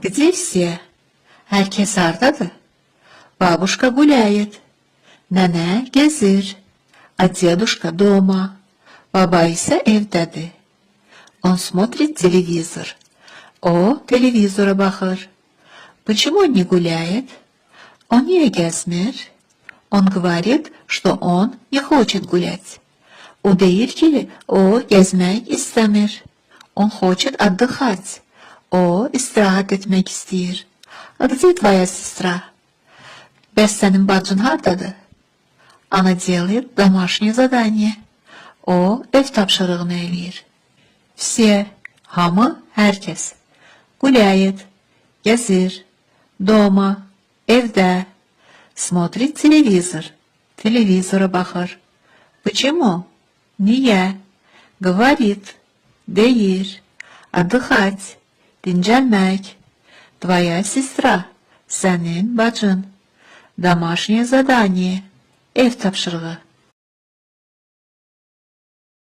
Где все? Herkes hardadır. Бабушка гуляет. Nene gezir. А дедушка дома. Baba ise evdedir. Он смотрит телевизор. O televizora bakır. Почему он не гуляет? Он не gezmir. Он говорит, что он не хочет гулять. O deyir ki, o gezmek istemir. Он хочет отдыхать. O istirahat etmek istəyir. А где твоя сестра? Bəs sənin bacın hardadır? Она делает домашнее задание. O ev tapşırığını eləyir. Все, hamı, herkes. Гуляет, gezir, дома, evdə. Смотрит телевизор. Телевизора baxır. Почему? Niye? Говорит, deyir. Отдыхать, dincəlmək. Твоя сестра, sənin bacın. Домашнее задание, ev tapşırığı.